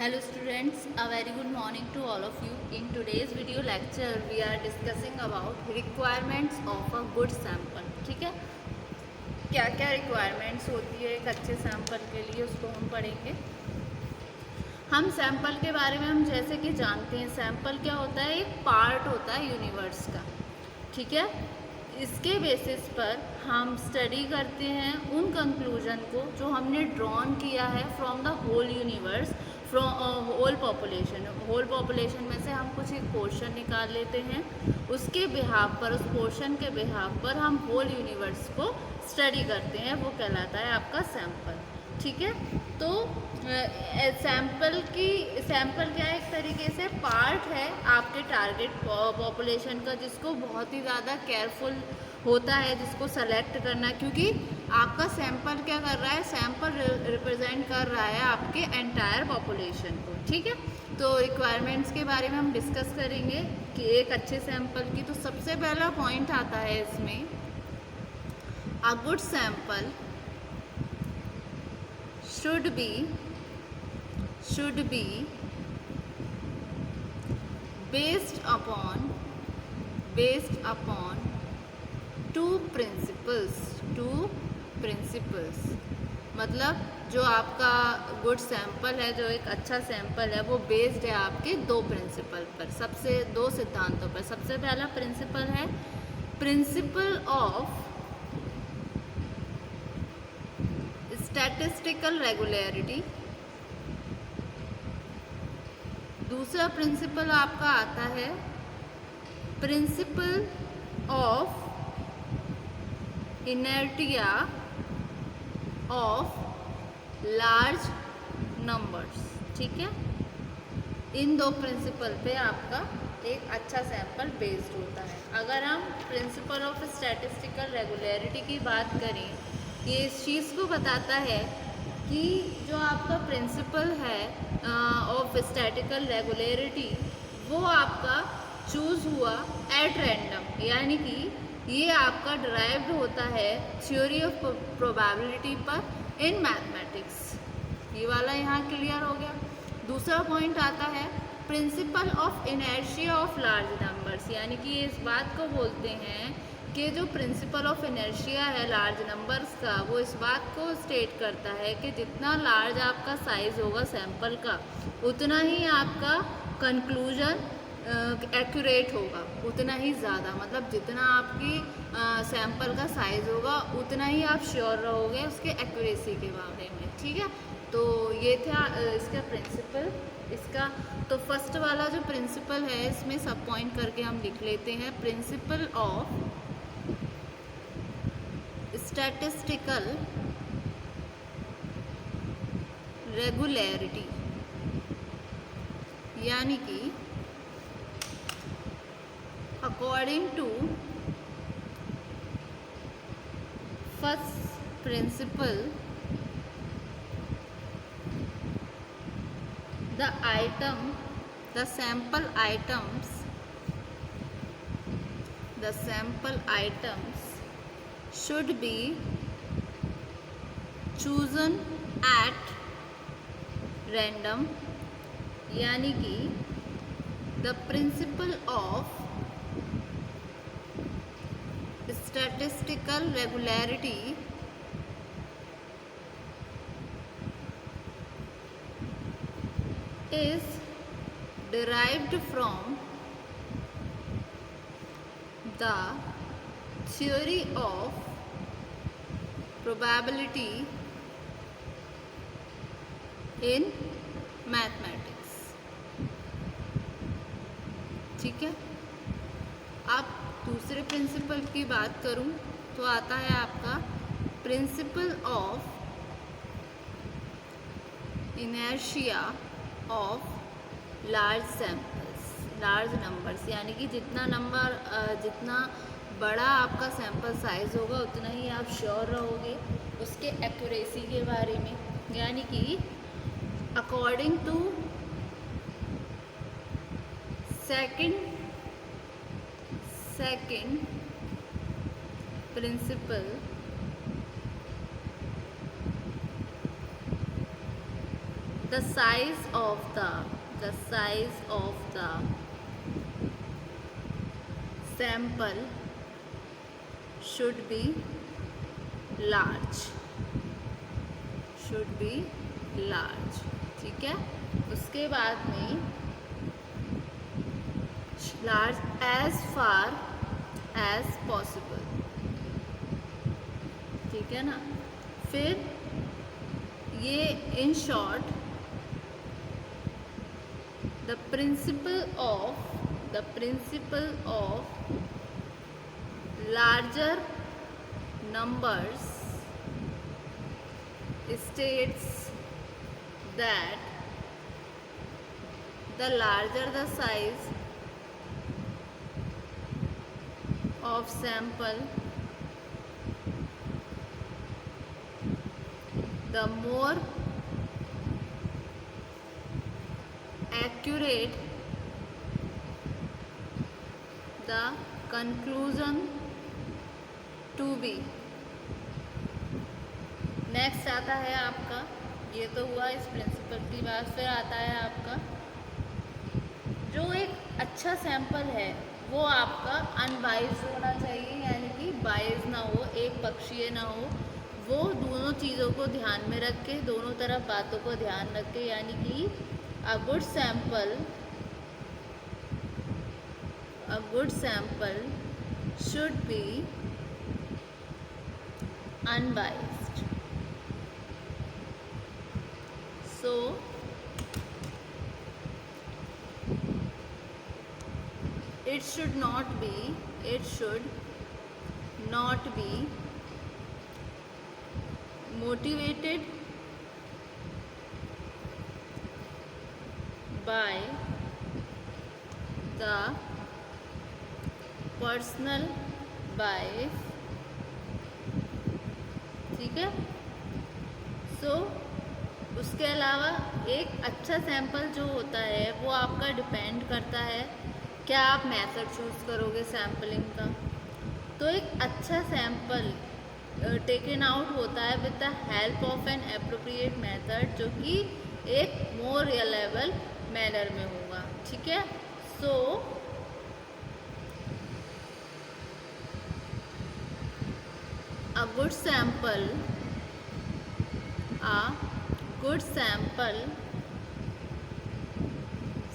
Hello students, a very good morning to all of you. In today's video lecture, we are discussing about requirements of a good sample. ठीक है, क्या क्या requirements होती है एक अच्छे sample के लिए, उसको हम पढ़ेंगे। हम सैम्पल के बारे में हम जैसे कि जानते हैं, सैम्पल क्या होता है, एक पार्ट होता है यूनिवर्स का। ठीक है, इसके बेसिस पर हम स्टडी करते हैं उन कंक्लूजन को जो हमने ड्रॉन किया है from the whole universe, from whole population में से हम कुछ एक पोर्शन निकाल लेते हैं, उसके बिहाफ पर, उस पोर्शन के बिहाफ पर हम होल यूनिवर्स को स्टडी करते हैं, वो कहलाता है आपका सैम्पल। ठीक है, तो सैम्पल क्या है, एक तरीके से पार्ट है आपके टारगेट पॉपुलेशन का, जिसको बहुत ही ज़्यादा केयरफुल होता है जिसको सेलेक्ट करना, क्योंकि आपका सैम्पल क्या कर रहा है, सैम्पल रिप्रेजेंट कर रहा है आपके एंटायर पॉपुलेशन को। ठीक है, तो रिक्वायरमेंट्स के बारे में हम डिस्कस करेंगे कि एक अच्छे सैम्पल की। तो सबसे पहला पॉइंट आता है इसमें, a good sample should be based upon two principles। मतलब जो आपका गुड सैम्पल है, जो एक अच्छा सैम्पल है, वो बेस्ड है आपके दो प्रिंसिपल पर, दो सिद्धांतों पर। सबसे पहला प्रिंसिपल है प्रिंसिपल ऑफ स्टैटिस्टिकल रेगुलरिटी। दूसरा प्रिंसिपल आपका आता है principle of inertia of large numbers. ठीक है, इन दो प्रिंसिपल पे आपका एक अच्छा सैंपल बेस्ड होता है। अगर हम प्रिंसिपल ऑफ स्टैटिस्टिकल रेगुलरिटी की बात करें, ये इस चीज़ को बताता है कि जो आपका प्रिंसिपल है ऑफ स्टैटिकल रेगुलरिटी, वो आपका चूज़ हुआ एट रैंडम, यानी कि ये आपका डिराइव्ड होता है थ्योरी ऑफ प्रोबेबिलिटी पर इन मैथमेटिक्स। ये वाला यहाँ क्लियर हो गया। दूसरा पॉइंट आता है principal of inertia of large numbers, यानी कि इस बात को बोलते हैं कि जो प्रिंसिपल ऑफ इनर्शिया है लार्ज नंबर्स का, वो इस बात को स्टेट करता है कि जितना लार्ज आपका साइज़ होगा सैंपल का, उतना ही आपका कंक्लूजन एक्यूरेट होगा, उतना ही ज़्यादा, मतलब जितना आपकी सैंपल का साइज़ होगा उतना ही आप श्योर रहोगे उसके एक्यूरेसी के बारे में। ठीक है, तो ये था इसका प्रिंसिपल इसका। तो फर्स्ट वाला जो प्रिंसिपल है, इसमें सब पॉइंट करके हम लिख लेते हैं। प्रिंसिपल ऑफ स्टैटिस्टिकल रेगुलरिटी, यानी कि according to first principle, the sample items should be chosen at random, यानी कि the principle of statistical regularity is derived from the theory of probability in mathematics। ठीक है, अब दूसरे प्रिंसिपल की बात करूं तो आता है आपका principal of inertia of large numbers, यानी कि जितना बड़ा आपका सैंपल साइज होगा उतना ही आप श्योर रहोगे उसके एक्यूरेसी के बारे में। यानी कि according to second principle, the size of the sample should be large, ठीक है। उसके बाद में large as far as possible, ठीक है ना। फिर ये in short the principle of larger numbers states that the larger the size of sample, the more accurate the conclusion to be। Next आता है आपका, ये तो हुआ इस प्रिंसिपल की बात। फिर आता है आपका जो एक अच्छा सैंपल है वो आपका अनबाइज्ड होना चाहिए, यानी कि बाइज ना हो, एक पक्षीय ना हो। वो दोनों चीज़ों को ध्यान में रख के, दोनों तरफ बातों को ध्यान रख के, यानी कि a good sample should be unbiased, so it should not be motivated by the personal bias, ठीक है। सो उसके अलावा एक अच्छा सैंपल जो होता है वो आपका डिपेंड करता है क्या आप मेथड चूज़ करोगे सैम्पलिंग का। तो एक अच्छा सैंपल टेकन आउट होता है with the help of N appropriate method, जो कि एक मोर रिलायबल मैनर में होगा, ठीक है। सो a good sample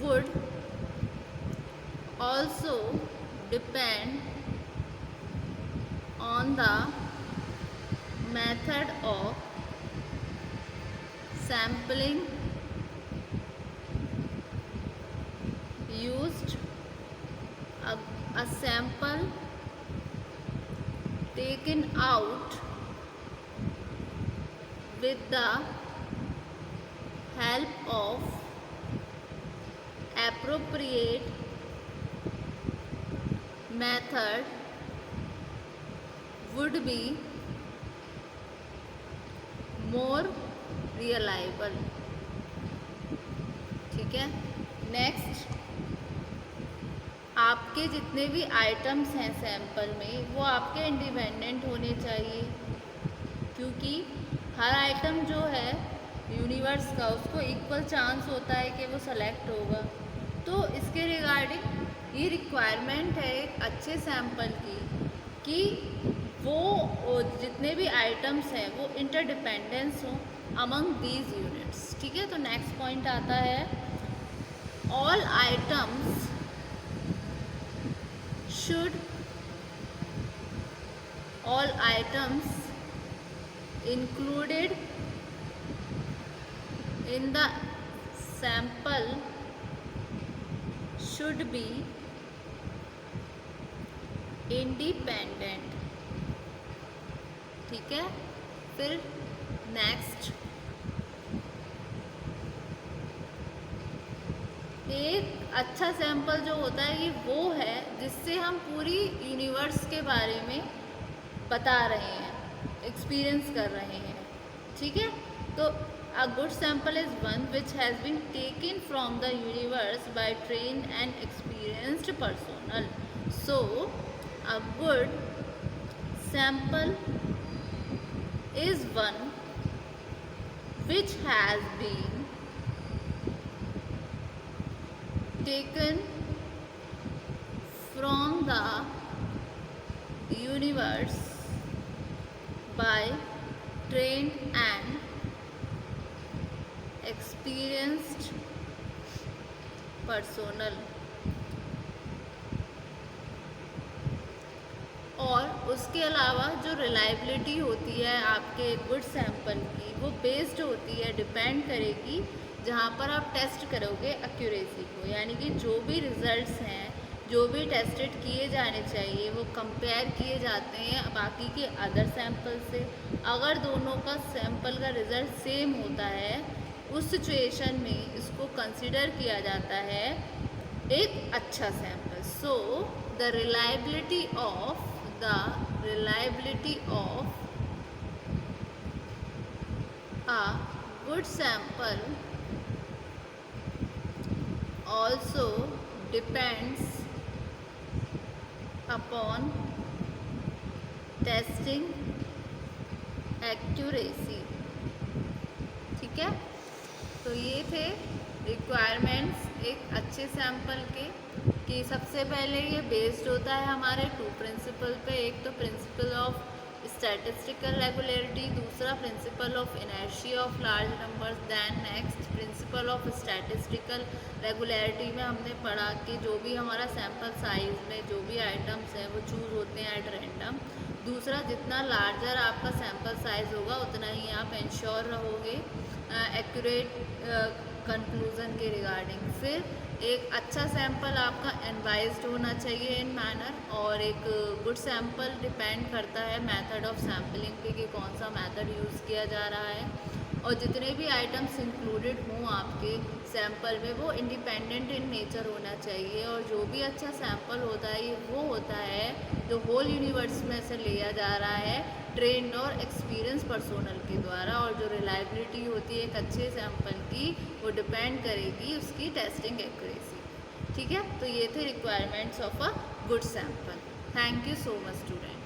would also depend on the method of sampling used। A sample taken out with the help of appropriate method would be more reliable, ठीक है। Next, आपके जितने भी आइटम्स हैं सैंपल में वो आपके इंडिपेंडेंट होने चाहिए, क्योंकि हर आइटम जो है यूनिवर्स का उसको इक्वल चांस होता है कि वो सेलेक्ट होगा। तो इसके रिगार्डिंग ये रिक्वायरमेंट है एक अच्छे सैंपल की कि वो जितने भी आइटम्स हैं वो इंटरडिपेंडेंस हो अमंग दीज यूनिट्स, ठीक है। तो नेक्स्ट पॉइंट आता है all items included in the sample should be independent, ठीक है। फिर नेक्स्ट, एक अच्छा सैंपल जो होता है ये वो है जिससे हम पूरी यूनिवर्स के बारे में बता रहे हैं, एक्सपीरियंस कर रहे हैं, ठीक है। तो a good sample is one which has been taken from the universe by trained and experienced personnel. So a good sample is one which has been taken from the universe by trained and experienced personnel। और उसके अलावा जो reliability होती है आपके good sample की, वो based होती है, डिपेंड करेगी जहाँ पर आप टेस्ट करोगे एक्यूरेसी को, यानी कि जो भी रिजल्ट्स हैं, जो भी टेस्टेड किए जाने चाहिए, वो कंपेयर किए जाते हैं बाकी के अदर सैंपल से। अगर दोनों का सैंपल का रिज़ल्ट सेम होता है, उस सिचुएशन में इसको कंसिडर किया जाता है एक अच्छा sample. So the reliability of a good sample also depends upon testing accuracy। ठीक है, तो ये थे रिक्वायरमेंट्स एक अच्छे सैंपल के, कि सबसे पहले ये बेस्ड होता है हमारे टू प्रिंसिपल पे। एक तो प्रिंसिपल ऑफ स्टैटिस्टिकल रेगुलरिटी, दूसरा principle of inertia of large numbers. Then next principle of statistical regularity में हमने पढ़ा कि जो भी हमारा सैंपल साइज में जो भी आइटम्स हैं वो चूज़ होते हैं एट रैंडम। दूसरा, जितना लार्जर आपका सैंपल साइज होगा उतना ही आप इंश्योर रहोगे एक्यूरेट कंक्लूज़न के रिगार्डिंग। फिर एक अच्छा सैंपल आपका एनवाइज्ड होना चाहिए इन मैनर, और एक गुड सैंपल डिपेंड करता है मेथड ऑफ सैम्पलिंग पे कि कौन सा मेथड यूज़ किया जा रहा है, और जितने भी आइटम्स इंक्लूडेड हों आपके सैंपल में वो इंडिपेंडेंट इन नेचर होना चाहिए। और जो भी अच्छा सैंपल होता है वो होता है जो होल यूनिवर्स में से लिया जा रहा है ट्रेंड और एक्सपीरियंस पर्सोनल के द्वारा। और जो रिलायबिलिटी होती है एक अच्छे सैंपल की, वो डिपेंड करेगी उसकी टेस्टिंग एक्यूरेसी। ठीक है, तो ये थे requirements of a good sample. Thank you so much student.